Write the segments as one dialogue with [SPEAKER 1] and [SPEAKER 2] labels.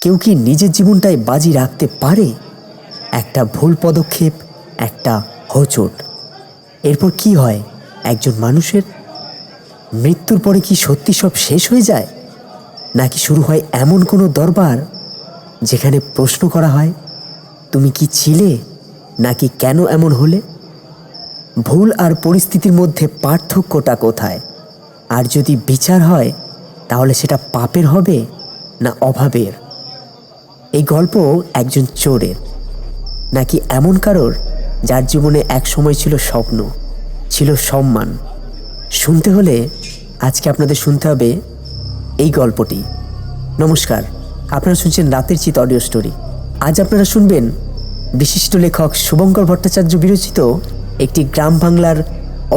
[SPEAKER 1] কেউ কি নিজের জীবনটাই বাজি রাখতে পারে? একটা ভুল পদক্ষেপ, একটা হোঁচট, এরপর কি হয় একজন মানুষের? মৃত্যুর পরে কি সত্যি সব শেষ হয়ে যায়, নাকি শুরু হয় এমন কোনো দরবার যেখানে প্রশ্ন করা হয়, তুমি কি ছিলে, নাকি কেন এমন হলে? ভুল আর পরিস্থিতির মধ্যে পার্থক্যটা কোথায়? আর যদি বিচার হয়, তাহলে সেটা পাপের হবে না অভাবের? এই গল্প একজন চোরের, নাকি এমন কারোর যার জীবনে এক সময় ছিল স্বপ্ন, ছিল সম্মান? শুনতে হলে আজকে আপনাদের শুনতে হবে এই গল্পটি। নমস্কার, আপনারা শুনছেন রাতের চিত অডিও স্টোরি। আজ আপনারা শুনবেন বিশিষ্ট লেখক শুভঙ্কর ভট্টাচার্য বিরচিত একটি গ্রাম বাংলার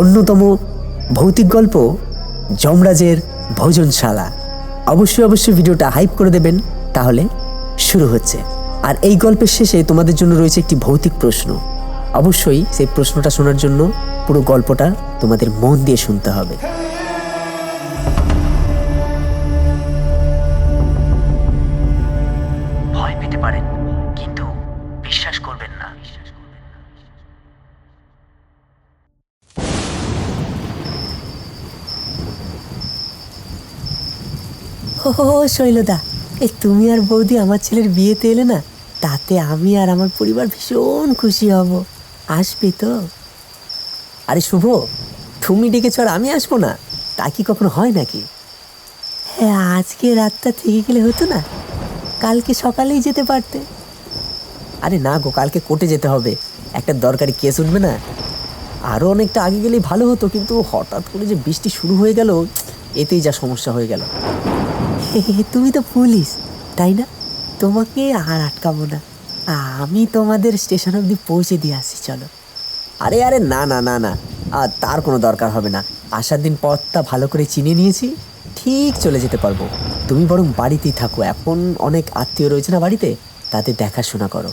[SPEAKER 1] অন্যতম ভৌতিক গল্প, যমরাজের ভোজনশালা। অবশ্যই ভিডিওটা হাইপ করে দেবেন, তাহলে শুরু হচ্ছে। আর এই গল্পের শেষে তোমাদের জন্য রয়েছে একটি ভৌতিক প্রশ্ন। অবশ্যই সেই প্রশ্নটা শোনার জন্য পুরো গল্পটা তোমাদের মন দিয়ে শুনতে হবে। ভয় পেতে পারেন, কিন্তু বিশ্বাস করবেন না। ও শৈলদা, এই তুমি আর বৌদি আমার ছেলের বিয়েতে এলে না, তাতে আমি আর আমার পরিবার ভীষণ খুশি হব। আসবি তো? আরে শুভ, তুমি ডেকেছ আর আমি আসবো না, তা কি কখনো হয় নাকি? হ্যাঁ, আজকে রাতটা থেকে গেলে হতো না, কালকে সকালেই যেতে পারতে। আরে না গো, কালকে কোর্টে যেতে হবে, একটা দরকারি কেস উঠবে না। আরও অনেকটা আগে গেলেই ভালো হতো, কিন্তু হঠাৎ করে যে বৃষ্টি শুরু হয়ে গেল, এতেই যা সমস্যা হয়ে গেল। তুমি তো পুলিশ, তাই না? তোমাকে আর আটকাবো না, আমি তোমাদের স্টেশন অবধি পৌঁছে দিয়ে আসি, চলো। আরে আরে না না না না, তার কোনো দরকার হবে না। আসার দিন পথটা ভালো করে চিনে নিয়েছি, ঠিক চলে যেতে পারবো। তুমি বরং বাড়িতেই থাকো, এখন অনেক আত্মীয় রয়েছে না বাড়িতে, তাদের দেখাশোনা করো।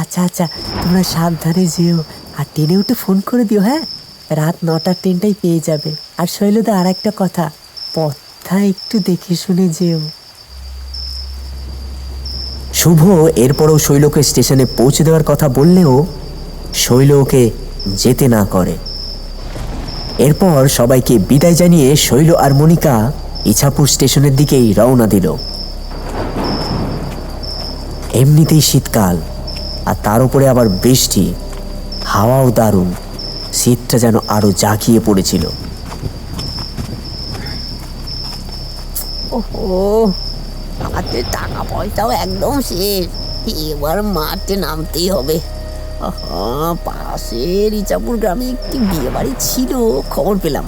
[SPEAKER 1] আচ্ছা আচ্ছা, তোমরা সাবধানে যেও, আর ট্রেনে উঠে ফোন করে দিও। হ্যাঁ, রাত 9টার ট্রেনটাই পেয়ে যাবে। আর শৈলদা, আর একটা কথা, পথটা একটু দেখে শুনে যেও। শুভ এরপরও শৈলকে স্টেশনে পৌঁছে দেওয়ার কথা বললেও শৈল ওকে যেতে না করে। এরপর সবাইকে বিদায় জানিয়ে শৈল আর মনিকা ইছাপুর স্টেশনের দিকেই রওনা দিল। এমনিতেই শীতকাল, আর তার উপরে আবার বৃষ্টি, হাওয়াও দারুণ, শীতটা যেন আরো জাঁকিয়ে পড়েছিল।
[SPEAKER 2] ওহো, হাতে টাকা পয়সাও একদম শেষ, এবার মাঠে নামতেই হবে। পাশের ইচাপুর গ্রামে একটি বিয়ে বাড়ি ছিল, খবর পেলাম।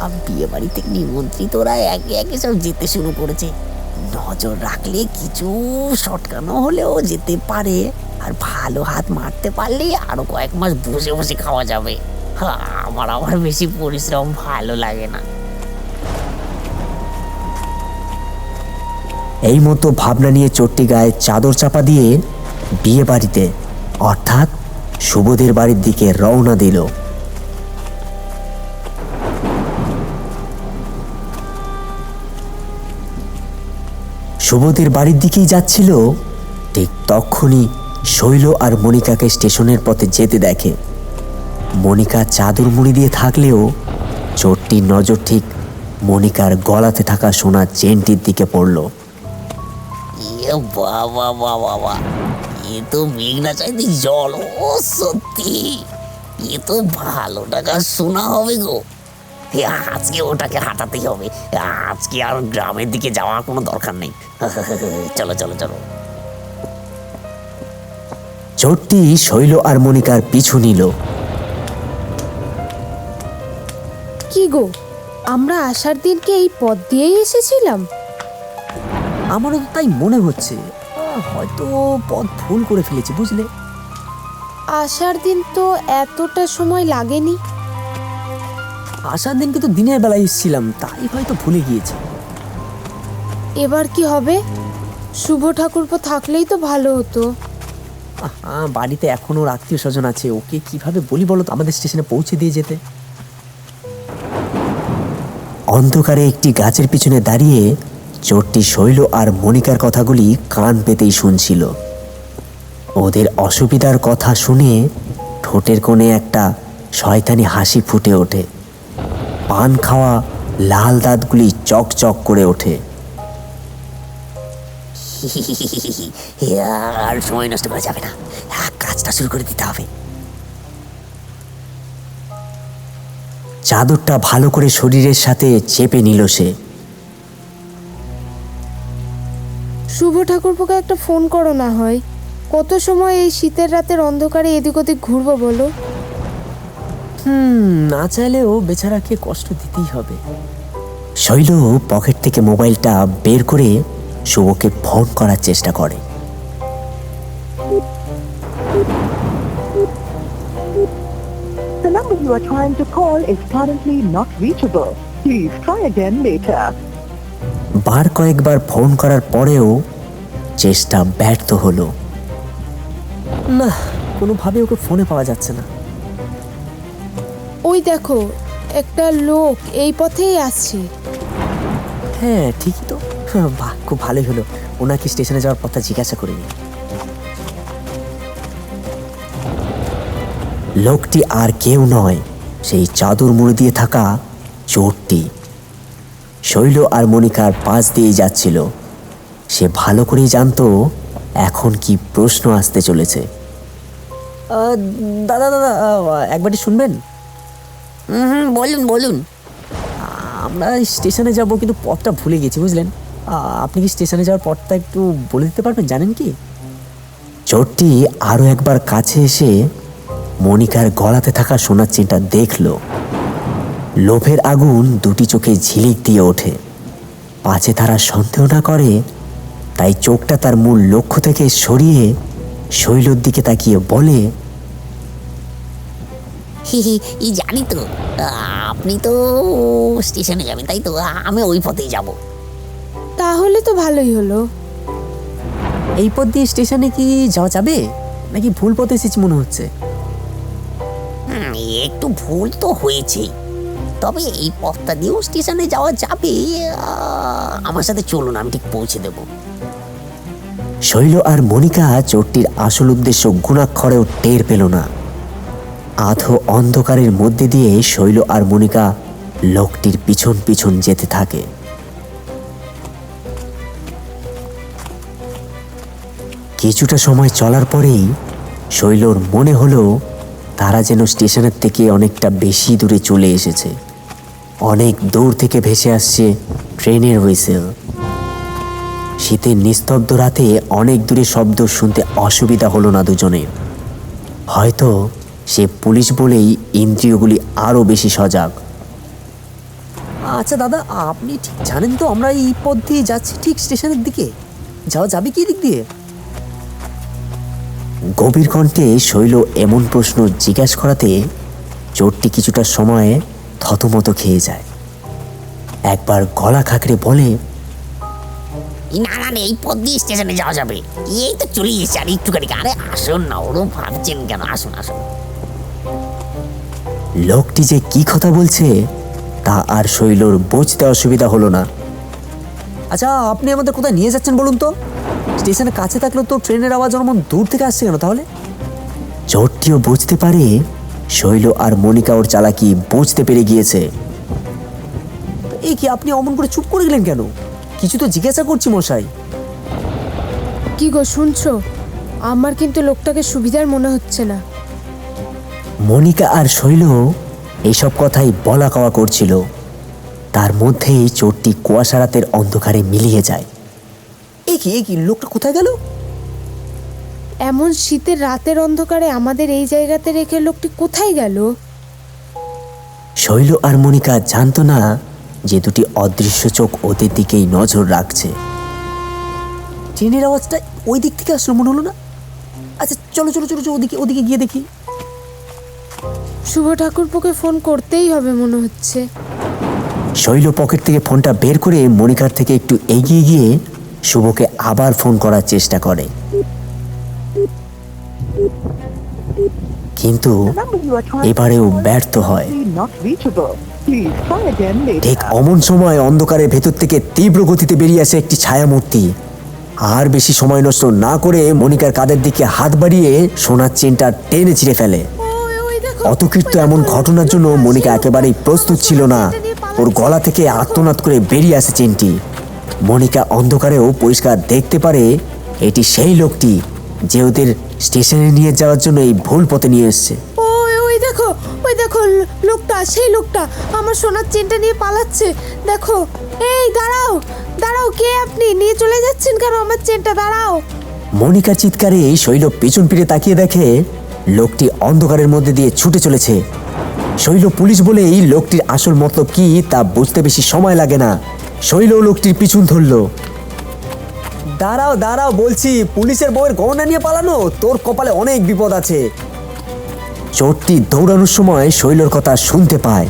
[SPEAKER 2] আর বিয়ে বাড়ি থেকে নিমন্ত্রিতরা একে একে সব যেতে শুরু করেছে। নজর রাখলে কিছু শটকানো হলেও যেতে পারে, আর ভালো হাত মারতে পারলেই আরো কয়েক মাস বসে বসে খাওয়া যাবে। আমার আবার বেশি পরিশ্রম ভালো লাগে না।
[SPEAKER 1] এই মতো ভাবনা নিয়ে চট্টি গায়ে চাদর চাপা দিয়ে বিয়ে বাড়িতে, অর্থাৎ শুভদের বাড়ির দিকে রওনা দিল। শুভদের বাড়ির দিকেই যাচ্ছিল, ঠিক তখনই শৈল আর মনিকাকে স্টেশনের পথে যেতে দেখে। মনিকা চাদর মুড়ি দিয়ে থাকলেও চোরটির নজর ঠিক মনিকার গলাতে থাকা সোনার চেনটির দিকে পড়ল।
[SPEAKER 2] বাবা বাবা, এ তো মেঘনা চাইতে জল। ও সত্যি, এ তো ভালো টাকা শোনা হবে গো। আজকে ওটাকে হাঁটাতেই হবে, আজকে আর গ্রামের দিকে যাওয়ার কোনো দরকার নেই। চলো চলো চলো।
[SPEAKER 1] চোরটি শৈল আর মনিকার পিছু নিল।
[SPEAKER 3] কি গো, আমরা আসার দিনকে এই পথ দিয়েই এসেছিলাম?
[SPEAKER 1] আমারও তো তাই মনে হচ্ছে, হয়তো পথ ভুল করে ফেলেছি, বুঝলে?
[SPEAKER 3] আসার দিন তো এতটা সময় লাগেনি।
[SPEAKER 1] আসার দিন কিন্তু দিনের বেলায় এসেছিলাম, তাই হয়তো ভুলে গিয়েছি।
[SPEAKER 3] এবার কি হবে? শুভ ঠাকুরপো থাকলেই তো ভালো হতো।
[SPEAKER 1] বাড়িতে এখনো আত্মীয় স্বজন আছে, ওকে কিভাবে বলি বলো তো আমাদের স্টেশনে পৌঁছে দিয়ে যেতে? অন্ধকারে একটি গাছের পিছনে দাঁড়িয়ে চোরটি শৈল আর মনিকার কথাগুলি কান পেতেই শুনছিল। ওদের অসুবিধার কথা শুনে ঠোঁটের কোণে একটা শয়তানি হাসি ফুটে ওঠে। পান খাওয়া লাল দাঁতগুলি চকচক করে ওঠে।
[SPEAKER 2] আর সময় নষ্ট করা যাবে না, কাজটা শুরু করে দিতে হবে।
[SPEAKER 1] চাদরটা ভালো করে শরীরের সাথে চেপে নিল সে।
[SPEAKER 3] শুভ ঠাকুরপোকে একটা ফোন করো না হয়। কত সময় এই শীতের রাতের অন্ধকারে এদিক ওদিক ঘুরবো বলো?
[SPEAKER 1] না চাইলেও বেচারাকে কষ্ট দিতেই হবে। শৈল পকেট থেকে মোবাইলটা বের করে শুভকে ফোন করার চেষ্টা করে।
[SPEAKER 4] The number you are trying to call is currently not reachable. Please try again later.
[SPEAKER 1] বার কয়েকবার ফোন করার পরেও চেষ্টা ব্যর্থ হলো। না, কোনোভাবে ওকে ফোনে পাওয়া যাচ্ছে না।
[SPEAKER 3] ওই দেখো, একটা লোক এই পথেই আসছে।
[SPEAKER 1] হ্যাঁ ঠিকই তো। বাহ, খুব ভালোই হলো ওনাকে স্টেশনে যাওয়ার পথটা জিজ্ঞাসা করিনি। লোকটি আর কেউ নয়, সেই চাদর মুড়ি দিয়ে থাকা চোরটি। শৈল আর মনিকার পাশ দিয়েই যাচ্ছিল। সে ভালো করেই জানতো এখন কি প্রশ্ন আসতে চলেছে। দাদা দাদা, একবারটি শুনবেন?
[SPEAKER 2] বলুন বলুন।
[SPEAKER 1] আমরা স্টেশনে যাব, কিন্তু পথটা ভুলে গেছি বুঝলেন। আপনি কি স্টেশনে যাওয়ার পথটা একটু বলে দিতে পারবেন, জানেন কি? চোরটি আরও একবার কাছে এসে মনিকার গলাতে থাকা সোনার চেনটা দেখল। লোভের আগুন দুটি চোখে ঝিলিক দিয়ে ওঠে। পাছে তারা সন্দেহ না করে, তাই চোখটা তার মূল লক্ষ্য থেকে সরিয়ে শৈলর দিকে তাকিয়ে বলে,
[SPEAKER 2] জানি তো, আপনি তো স্টেশনে যাবেন, তাই তো আমি ওই পথেই যাব।
[SPEAKER 3] তাহলে তো ভালোই হলো।
[SPEAKER 1] এই পথ দিয়ে স্টেশনে কি যাওয়া যাবে, নাকি ভুল পথে এসেছি মনে হচ্ছে?
[SPEAKER 2] একটু ভুল তো হয়েছে, তবে এই পথটা দিয়েও স্টেশনে যাওয়া যাবে। আমার সাথে চলুন, আমি ঠিক পৌঁছে দেব।
[SPEAKER 1] শৈল আর মনিকা চোরটির আসল উদ্দেশ্য গুণাক্ষরেও টের পেল না। আধো অন্ধকারের মধ্যে দিয়ে শৈল আর মনিকা লোকটির পিছন পিছন যেতে থাকে। কিছুটা সময় চলার পরেই শৈলর মনে হলো তারা যেন স্টেশনের থেকে অনেকটা বেশি দূরে চলে এসেছে। অনেক দূর থেকে ভেসে আসছে ট্রেনের হুইসেল। শীতের নিস্তব্ধ রাতে অনেক দূরে শব্দ শুনতে অসুবিধা হলো না দুজনের। হয়তো সে পুলিশ বলেই ইন্দ্রিয়গুলি আরও বেশি সজাগ। আচ্ছা দাদা, আপনি ঠিক জানেন তো আমরা এই পথ দিয়ে যাচ্ছি ঠিক স্টেশনের দিকে? যাওয়া যাবে কি দিক দিয়ে? গভীর কণ্ঠে শৈল এমন প্রশ্ন জিজ্ঞাসা করাতে চোরটি কিছুটা সময়ে থতমত খেয়ে যায়। একবার গলা খাকড়ে বলে,
[SPEAKER 2] না না না, এই পথ দিয়ে স্টেশনে যাওয়া যাবে। এই তো চলে এসেছে, আর একটুখানি। আরে আসুন না, ওরম ভাবছেন কেন? আসুন আসুন।
[SPEAKER 1] লোকটি যে কি কথা বলছে তা আর শৈলর বুঝতে অসুবিধা হলো না। আচ্ছা, আপনি আমাদের কোথায় নিয়ে যাচ্ছেন বলুন তো? স্টেশনের কাছে থাকলেও তো ট্রেনের আওয়াজ যেমন দূর থেকে আসছে কেন তাহলে? চোরটিও বুঝতে পারে শৈল আর মনিকা ওর চালাকি বুঝতে পেরে গিয়েছে। এই কি, আপনি অমন করে চুপ করে গেলেন কেন? কিছু তো জিজ্ঞাসা করছি মশাই।
[SPEAKER 3] কি গো, শুনছো? আমার কিন্তু লোকটাকে সুবিধার মনে হচ্ছে না।
[SPEAKER 1] মনিকা আর শৈল এইসব কথাই বলা কওয়া করছিল। তার মধ্যেই চোরটি কুয়াশা রাতের অন্ধকারে মিলিয়ে যায়। এ কি লোকটা কোথায় গেল?
[SPEAKER 3] এমন শীতের রাতের অন্ধকারে আমাদের এই জায়গাতে রেখে লোকটি কোথায় গেল?
[SPEAKER 1] শৈল আর মনিকা জানতো না যে দুটি অদৃশ্য চোখ ওদের দিকেই নজর রাখছে। ট্রেনের আওয়াজটা ওই দিক থেকে আসলো মনে হলো না? আচ্ছা চলো চলো চলো চলো, ওদিকে গিয়ে দেখি।
[SPEAKER 3] শুভ ঠাকুরপোকে ফোন করতেই হবে মনে হচ্ছে।
[SPEAKER 1] শৈল পকেট থেকে ফোনটা বের করে মনিকার থেকে একটু এগিয়ে গিয়ে শুভকে আবার ফোন করার চেষ্টা করে। কিন্তু
[SPEAKER 4] The number you are trying to
[SPEAKER 1] এবারেও
[SPEAKER 4] call is
[SPEAKER 1] ব্যর্থ হয়।
[SPEAKER 4] currently not reachable. Please try again
[SPEAKER 1] ঠিক
[SPEAKER 4] later.
[SPEAKER 1] অমন সময় অন্ধকারের ভেতর থেকে তীব্র গতিতে বেরিয়ে আসে একটি ছায়ামূর্তি। আর বেশি সময় নষ্ট না করে মনিকার কাঁধের দিকে হাত বাড়িয়ে সোনার চেনটা টেনে ছিঁড়ে ফেলে। অতকীর্ত এমন ঘটনার জন্য মনিকা একেবারেই প্রস্তুত ছিল না। ওর গলা থেকে আর্তনাদ করে বেরিয়ে আসে চেনটি। মনিকা অন্ধকারেও পরিষ্কার দেখতে পারে এটি সেই লোকটি যে ওদের স্টেশনে নিয়ে যাওয়ার জন্য এই ভুল পথে নিয়ে এসছে।
[SPEAKER 3] ওই দেখো লোকটা, সেই লোকটা আমার সোনার চেনটা নিয়ে পালাচ্ছে। দেখো, এই দাঁড়াও দাঁড়াও, কে আপনি? নিয়ে চলে যাচ্ছেন কেন আমার চেনটা? দাঁড়াও।
[SPEAKER 1] মনিকার চিৎকারে শৈল পিছন ফিরে তাকিয়ে দেখে লোকটি অন্ধকারের মধ্যে দিয়ে ছুটে চলেছে। শৈল পুলিশ বলেই লোকটির আসল মতলব কি তা বুঝতে বেশি সময় লাগে না। শৈল লোকটির পিছন ধরল। দাঁড়াও দাঁড়াও বলছি, পুলিশের বউয়ের গহনা নিয়ে পালানো? তোর কপালে অনেক বিপদ আছে। চোরটি দৌড়ানোর সময় শৈলর কথা শুনতে পায়।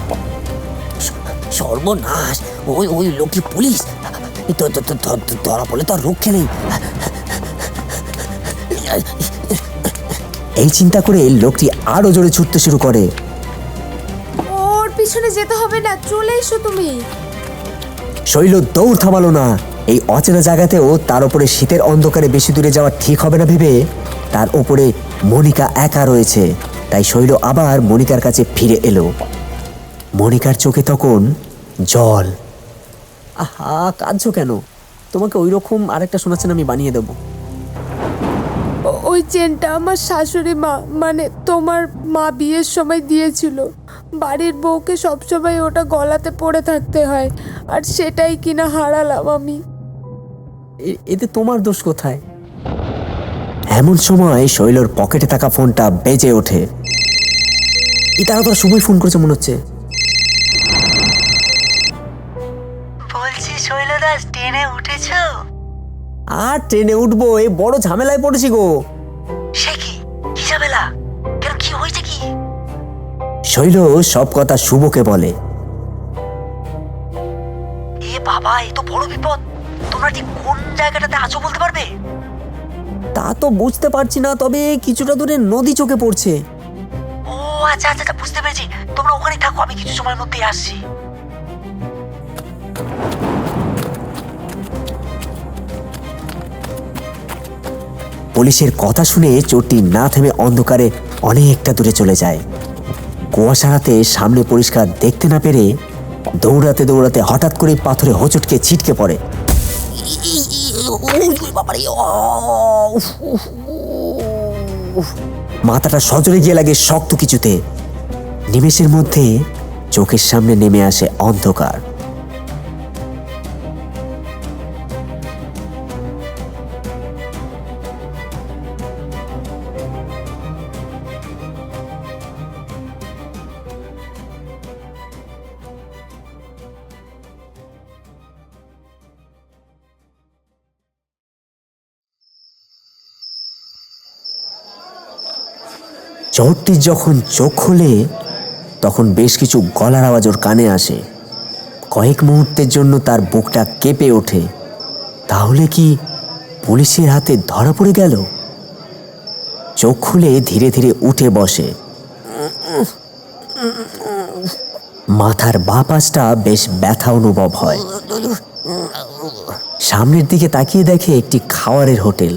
[SPEAKER 2] সর্বনাশ, ওই লোকটি পুলিশ। ধরা পড়লে তো আর রক্ষে নেই।
[SPEAKER 1] এই চিন্তা করে লোকটি আরো জোরে ছুটতে শুরু করে।
[SPEAKER 3] ওর পিছনে যেতে হবে না, চলে এসো তুমি।
[SPEAKER 1] শৈল দৌড় থামালো না। এই অচেনা জায়গাতেও তার উপরে শীতের অন্ধকারে বেশি দূরে যাওয়া ঠিক হবে না ভেবে তার উপরে মনিকা একা রয়েছে। তাই শৈল আবার মনিকার কাছে ফিরে এলো। মনিকার চোখে তখন জল। আহা, কাঁদছো কেন? তোমাকে ওই রকম আরেকটা শোনাচ্ছেন, আমি বানিয়ে দেবো।
[SPEAKER 3] ওই চেনটা আমার শাশুড়ি মা, মানে তোমার মা বিয়ের সময় দিয়েছিল। বাড়ির বউকে সবসময় ওটা গলাতে পড়ে থাকতে হয়, আর সেটাই কিনা হারালাম আমি।
[SPEAKER 1] এতে তোমার দোষ কোথায়? এমন সময় শৈলর পকেটে থাকা ফোনটা বেজে ওঠে। তারা তোরা সময় ফোন করেছে মনে হচ্ছে।
[SPEAKER 2] বলছি শৈলদাস, ট্রেনে উঠেছো?
[SPEAKER 1] আর ট্রেনে উঠবো? এই বড় ঝামেলায় পড়েছি গো।
[SPEAKER 2] সে কি ঝামেলা? কেন, কি হয়েছে কি?
[SPEAKER 1] শৈল সব কথা শুভকে বলে।
[SPEAKER 2] এ বাবা, এ তো বড় বিপদ। তোমরা ঠিক কোন জায়গাটাতে আছো বলতে পারবে?
[SPEAKER 1] তা তো বুঝতে পারছি না, তবে কিছুটা দূরে নদী চোখে পড়ছে।
[SPEAKER 2] ও আচ্ছা আচ্ছা, বুঝতে পেরেছি। তোমরা ওখানেই থাকো, আমি কিছু সময়ের মধ্যেই আসছি।
[SPEAKER 1] পুলিশের কথা শুনে চোরটি না থেমে অন্ধকারে অনেকটা দূরে চলে যায়। কুয়াশা রাতে সামনে পরিষ্কার দেখতে না পেরে দৌড়াতে দৌড়াতে হঠাৎ করে পাথরে হোঁচটকে ছিটকে পড়ে। মাথাটা সজোরে গিয়ে লাগে শক্ত কিছুতে। নিমেষের মধ্যে চোখের সামনে নেমে আসে অন্ধকার। চোরটি যখন চোখ খোলে তখন বেশ কিছু গলার আওয়াজ ওর কানে আসে। কয়েক মুহূর্তের জন্য তার বুকটা কেঁপে ওঠে। তাহলে কি পুলিশের হাতে ধরা পড়ে গেল? চোখ খুলে ধীরে ধীরে উঠে বসে। মাথার বাঁ পাশটা বেশ ব্যথা অনুভব হয়। সামনের দিকে তাকিয়ে দেখে একটি খাওয়ারের হোটেল।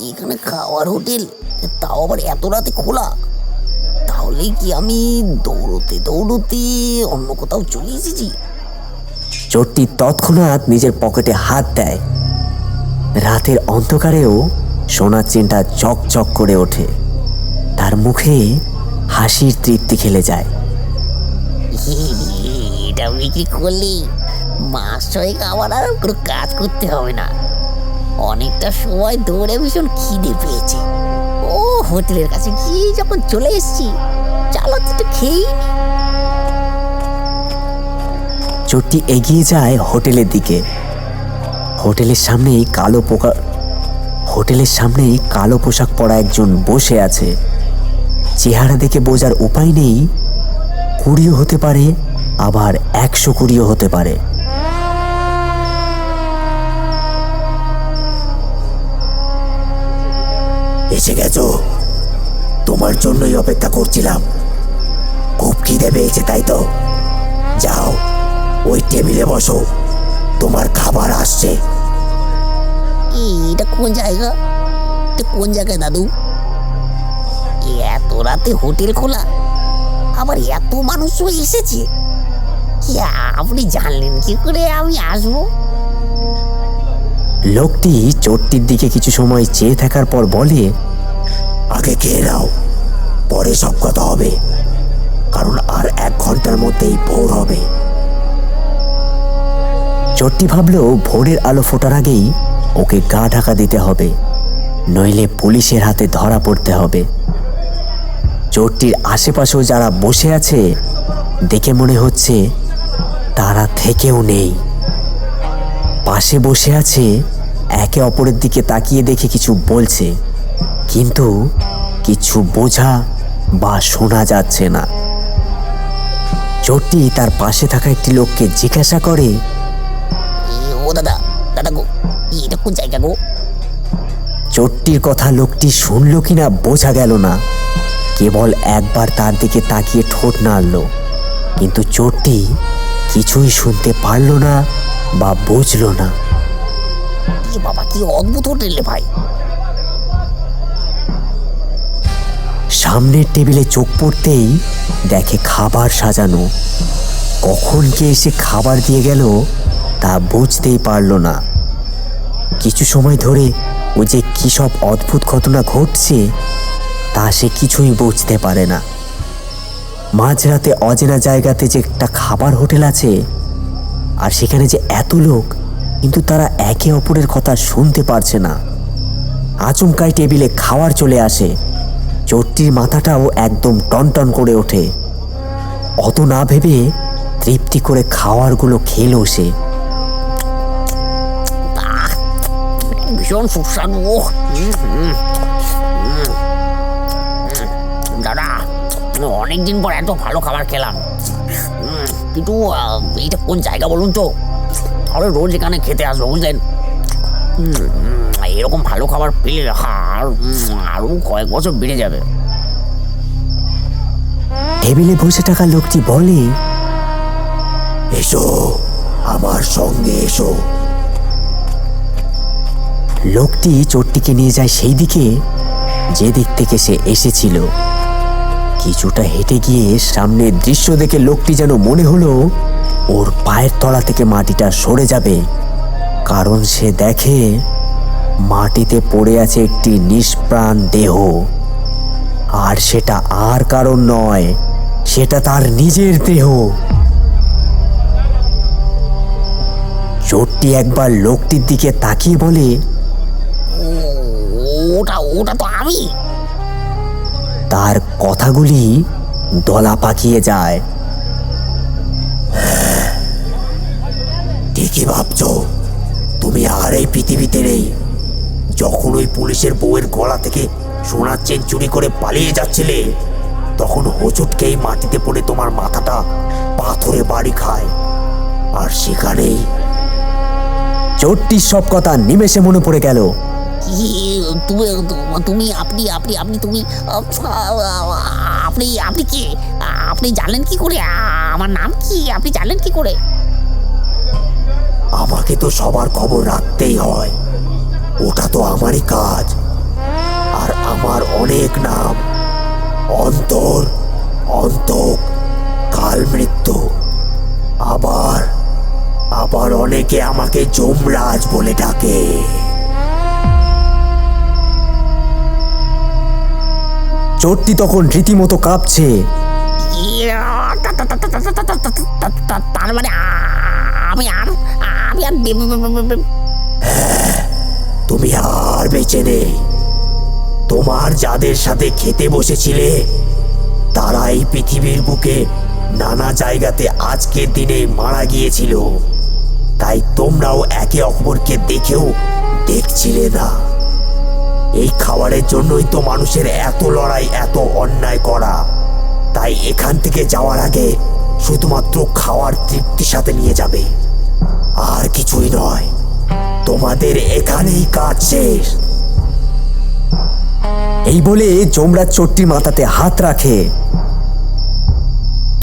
[SPEAKER 2] এখানে খাওয়ার হোটেল, তাও আবার এত রাতে খোলা? তাহলে কি আমি দৌড়তে দৌড়তে অন্য কোথাও চলে এসেছি?
[SPEAKER 1] চোরটি তৎক্ষণাৎ নিজের পকেটে হাত দেয়। রাতের অন্ধকারেও সোনার চেনটা চকচক করে ওঠে। তার মুখে হাসির তৃপ্তি খেলে যায়।
[SPEAKER 2] এটা বিক্রি করলে মাস ছয়েক আমার আর কোনো কাজ করতে হবে না। অনেকটা সময় ধরে ভীষণ খিদে পেয়েছে। ও হোটেলের কাছে গিয়ে যখন চলে এসেছি, চালাতে একটু খেয়েই নি।
[SPEAKER 1] চোরটি এগিয়ে যায় হোটেলের দিকে। হোটেলের সামনেই কালো পোশাক পরা একজন বসে আছে। চেহারা দেখে বোঝার উপায় নেই, 20 হতে পারে, আবার 120 হতে পারে। এসে গেছো? তোমার জন্যই অপেক্ষা করছিলাম। খুব খিদে পেয়েছে তাই তো? যাও, ওই টেবিলে বসো, তোমার খাবার আসছে।
[SPEAKER 2] এটা কোন জায়গা? এটা কোন জায়গায় দাদু? এত রাতে হোটেল খোলা, আবার এত মানুষও এসেছে। আপনি জানলেন কি করে আমি আসবো?
[SPEAKER 1] লোকটি চোরটির দিকে কিছু সময় চেয়ে থাকার পর বলে, আগে খেয়ে নাও, পরে সব কথা হবে, কারণ আর 1 ঘন্টার মধ্যেই ভোর হবে। চোরটি ভাবলো ভোরের আলো ফোটার আগেই ওকে গা ঢাকা দিতে হবে, নইলে পুলিশের হাতে ধরা পড়তে হবে। চোরটির আশেপাশেও যারা বসে আছে দেখে মনে হচ্ছে তারা থেকেও নেই। পাশে বসে আছে, একে অপরের দিকে তাকিয়ে দেখে কিছু বলছে, কিন্তু কিছু বোঝা বা শোনা যাচ্ছে না। চোরটি তার পাশে থাকা একটি লোককে জিজ্ঞাসা করে,
[SPEAKER 2] ও দাদা, দাদা গো, এটা কোন জায়গা গো?
[SPEAKER 1] চোরটির কথা লোকটি শুনল কিনা বোঝা গেল না, কেবল একবার তার দিকে তাকিয়ে ঠোঁট নাড়ল, কিন্তু চোরটি কিছুই শুনতে পারল না বা বুঝল না।
[SPEAKER 2] বাবা, কি অদ্ভুত হোটেল রে ভাই।
[SPEAKER 1] সামনের টেবিলে চোখ পড়তেই দেখে খাবার সাজানো। কখন কে এসে খাবার দিয়ে গেল তা বুঝতেই পারল না। কিছু সময় ধরে ও যে কী সব অদ্ভুত ঘটনা ঘটছে তা সে কিছুই বুঝতে পারে না। মাঝরাতে অচেনা জায়গাতে যে একটা খাবার হোটেল আছে, আর সেখানে যে এত লোক, কিন্তু তারা একে অপরের কথা শুনতে পারছে না। আচমকাই টেবিলে খাবার চলে আসে। চোরটির মাথাটাও একদম টনটন করে ওঠে। অত না ভেবে তৃপ্তি করে খাবারগুলো খেলো সে।
[SPEAKER 2] ভীষণ সুস্বাদু। দাদা, অনেকদিন পর এত ভালো খাবার খেলাম। কিন্তু এইটা কোন জায়গা বলুন তো? আরে রোজ এখানে খেতে আসবো, বুঝলেন? এরকম ভালো খাবার পেলে আরো কয়েক বছর বেড়ে যাবে।
[SPEAKER 1] টেবিলে বসে থাকা লোকটি বলে, এসো, আমার সঙ্গে এসো। লোকটি চোরটিকে নিয়ে যায় সেই দিকে যে দিক থেকে সে এসেছিল। কিছুটা হেঁটে গিয়ে সামনের দৃশ্য দেখে লোকটি যেন মনে হলো ওর পায়ের তলা থেকে মাটিটা সরে যাবে, কারণ সে দেখে মাটিতে পড়ে আছে একটি নিষ্প্রাণ দেহ। আর সেটা আর কারণ নয়, সেটা তার নিজের দেহ। চোরটি একবার লোকটির দিকে তাকিয়ে বলে,
[SPEAKER 2] ওটা ওটা তো আমি।
[SPEAKER 1] তার কথাগুলি দলা পাকিয়ে যায়। ঠিকই ভাবছো, তুমি আর এই পৃথিবীতে নেই। যখন ওই পুলিশের বউয়ের গলা থেকে সোনার চেন চুরি করে পালিয়ে যাচ্ছিলে, তখন হোঁচটকেই মাটিতে পড়ে তোমার মাথাটা পাথরে বাড়ি খায়। আর সেখানেই চোরটির সব কথা নিমেষে মনে পড়ে গেল।
[SPEAKER 2] তুমি তুমি আপনি আপনি আপনি তুমি আপনি আপনি কে? আপনি জানলেন কি করে আমার নাম কি? আপনি জানলেন কি করে?
[SPEAKER 1] আমাকে তো সবার খবর রাখতেই হয়, ওটা তো আমারই কাজ। আর আমার অনেক নাম, অন্তর, অন্তক, কাল মৃত্যু, আবার আবার অনেকে আমাকে যমরাজ বলে ডাকে। চোরটি তখন রীতিমতো কাঁপছে।
[SPEAKER 2] তার মানে আমি আর
[SPEAKER 1] তুমি আর বেঁচে নেই। তোমার যাদের সাথে খেতে বসেছিলে তারা এই পৃথিবীর বুকে নানা জায়গাতে আজকের দিনে মারা গিয়েছিল, তাই তোমরাও একে অপরকে দেখেও দেখছিলে না। এই খাবারের জন্যই তো মানুষের এত লড়াই, এত অন্যায় করা। তাই এখান থেকে যাওয়ার আগে শুধুমাত্র খাওয়ার তৃপ্তির সাথে নিয়ে যাবে, আর কিছুই নয়। তোমাদের এখানেই কাজ শেষ। এই বলে যমরাজ চোরটির মাথাতে হাত রাখে।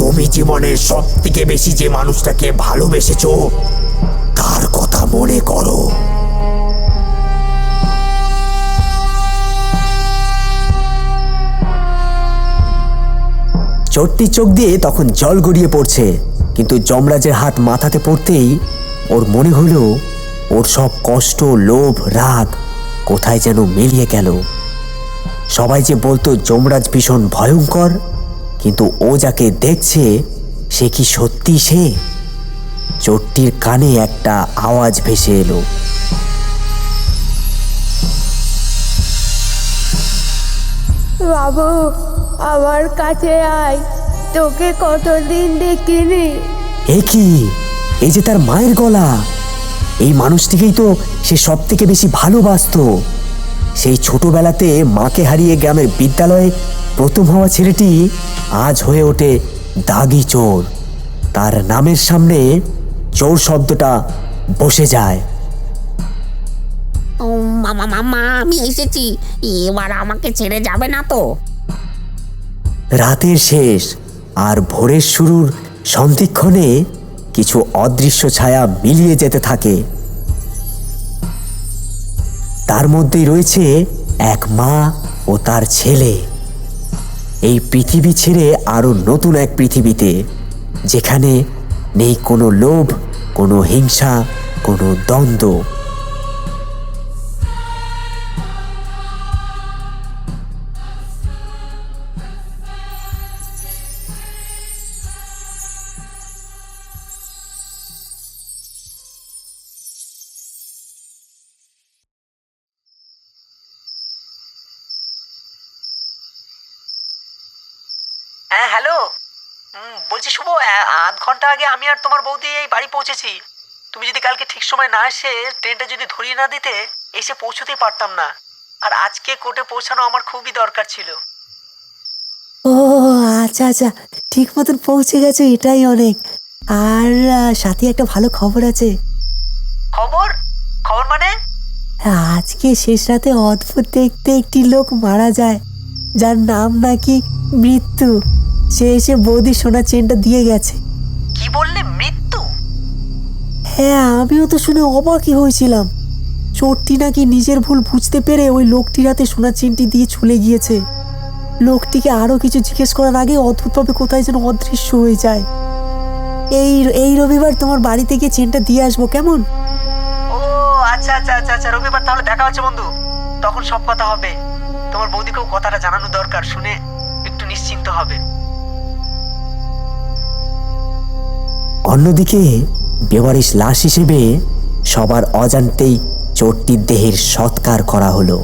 [SPEAKER 5] তুমি জীবনের সব থেকে বেশি যে মানুষটাকে ভালোবেসেছো তার কথা মনে করো।
[SPEAKER 1] চোরটির চোখ দিয়ে তখন জল গড়িয়ে পড়ছে, কিন্তু যমরাজের হাত মাথাতে পড়তেই ওর মনে হলো ওর সব কষ্ট, লোভ, রাগ কোথায় যেন মিলিয়ে গেল। সবাই যে বলতো যমরাজ ভীষণ ভয়ঙ্কর, কিন্তু ও যাকে দেখছে সে কি সত্যি সে? চোরটির কানে একটা আওয়াজ ভেসে এলো।
[SPEAKER 3] বাবু, আমার কাছে আয়, তোকে কতদিন দেখিনি।
[SPEAKER 1] এ কি? এই যে তার মায়ের গলা। এই মানুষটিকেই তো সে সব থেকে বেশি ভালোবাসতো। সেই ছোটবেলাতে মাকে হারিয়ে গ্রামের বিদ্যালয়ে প্রথম হওয়া ছেলেটি আজ হয়ে ওঠে দাগি চোর। তার নামের সামনে চোর শব্দটা বসে যায়।
[SPEAKER 2] ও মামা মামা, আমি এসেছি, এবার আমাকে ছেড়ে যাবে না তো?
[SPEAKER 1] রাতের শেষ আর ভোরের শুরুর সন্ধিক্ষণে কিছু অদৃশ্য ছায়া মিলিয়ে যেতে থাকে। তার মধ্যেই রয়েছে এক মা ও তার ছেলে। এই পৃথিবী ছেড়ে আরো নতুন এক পৃথিবীতে, যেখানে নেই কোনো লোভ, কোনো হিংসা, কোনো দ্বন্দ্ব।
[SPEAKER 6] হ্যাঁ হ্যালো, বলছি শুভ, আধ ঘন্টা আগে আমি আর তোমার বৌদি এই বাড়ি পৌঁছেছি। তুমি যদি কালকে ঠিক সময় না এসে ট্রেনটা যদি ধরিয়ে না দিতে, এসে পৌঁছতেই পারতাম না। আর আজকে কোর্টে পৌঁছানো আমার খুবই দরকার ছিল।
[SPEAKER 1] ও আচ্ছা আচ্ছা, ঠিক মতন পৌঁছে গেছো, এটাই অনেক। আর সাথে একটা ভালো খবর আছে।
[SPEAKER 6] খবর? খবর মানে?
[SPEAKER 1] আজকে শেষ রাতে অদ্ভুত দেখতে একটি লোক মারা যায়, যার নাম নাকি মৃত্যু। সে এসে বৌদির সোনার চেনটা দিয়ে গেছে।
[SPEAKER 6] কি বললে, মৃত্যু?
[SPEAKER 1] হ্যাঁ, আমিও তো শুনে অবাকই হয়েছিলাম। চোরটি নাকি নিজের ভুল বুঝতে পেরে ওই লোকটির হাতে সোনার চেনটি দিয়ে চলে গিয়েছে। লোকটিকে আরো কিছু জিজ্ঞেস করার আগে অদ্ভুতভাবে কোথায় যেন অদৃশ্য হয়ে যায়। এই রবিবার তোমার বাড়িতে গিয়ে চেনটা দিয়ে আসবো, কেমন?
[SPEAKER 6] ও আচ্ছা আচ্ছা আচ্ছা আচ্ছা, রবিবার তাহলে দেখা হচ্ছে বন্ধু। তখন সব কথা হবে। তোমার বৌদিকেও কথাটা জানানো দরকার, শুনে একটু নিশ্চিন্ত হবে।
[SPEAKER 1] অন্যদিকে বেওয়ারিশ লাশ হিসেবে সবার অজান্তেই চোরটির দেহের সৎকার করা হলো।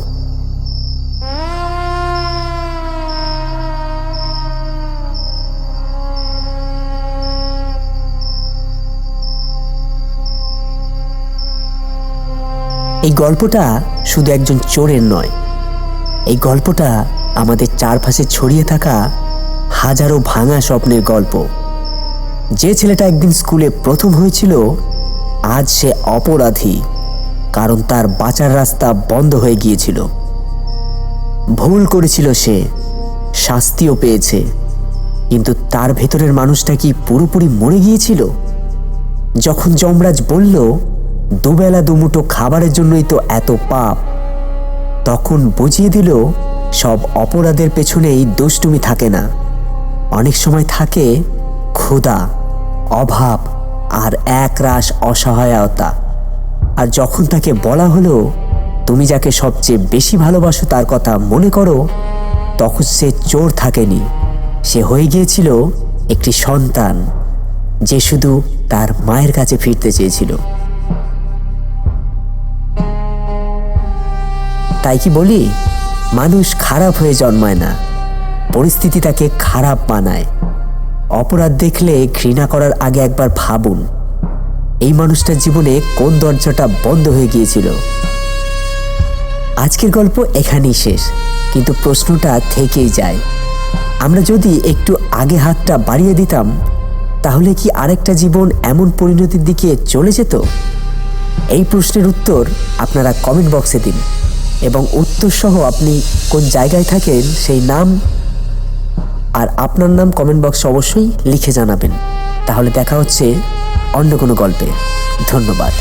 [SPEAKER 1] এই গল্পটা শুধু একজন চোরের নয়, এই গল্পটা আমাদের চারপাশে ছড়িয়ে থাকা হাজারো ভাঙা স্বপ্নের গল্প। যে ছেলেটা একদিন স্কুলে প্রথম হয়েছিল, আজ সে অপরাধী, কারণ তার বাঁচার রাস্তা বন্ধ হয়ে গিয়েছিল। ভুল করেছিল সে, শাস্তিও পেয়েছে, কিন্তু তার ভেতরের মানুষটা কি পুরোপুরি মরে গিয়েছিল? যখন যমরাজ বলল দুবেলা দুমুঠো খাবারের জন্যই তো এত পাপ, তখন বুঝিয়ে দিল সব অপরাধের পেছনেই দুষ্টুমি থাকে না, অনেক সময় থাকে ক্ষুধা, অভাব আর একরাশ অসহায়তা। আর যখন তাকে বলা হলো তুমি যাকে সবচেয়ে বেশি ভালোবাসো তার কথা মনে করো, তখন সে চোর থাকেনি, সে হয়ে গিয়েছিল একটি সন্তান, যে শুধু তার মায়ের কাছে ফিরতে চেয়েছিল। তাই কি বলি, মানুষ খারাপ হয়ে জন্মায় না, পরিস্থিতি তাকে খারাপ বানায়। অপরাধ দেখলে ঘৃণা করার আগে একবার ভাবুন, এই মানুষটার জীবনে কোন দরজাটা বন্ধ হয়ে গিয়েছিল। আজকের গল্প এখানেই শেষ, কিন্তু প্রশ্নটা থেকেই যায়, আমরা যদি একটু আগে হাতটা বাড়িয়ে দিতাম, তাহলে কি আরেকটা জীবন এমন পরিণতির দিকে চলে যেত? এই প্রশ্নের উত্তর আপনারা কমেন্ট বক্সে দিন। এবং উত্তরসহ আপনি কোন জায়গায় থাকেন সেই নাম আর আপনার নাম কমেন্ট বক্সে অবশ্যই লিখে জানাবেন। তাহলে দেখা হচ্ছে অন্য কোনো গল্পে। ধন্যবাদ।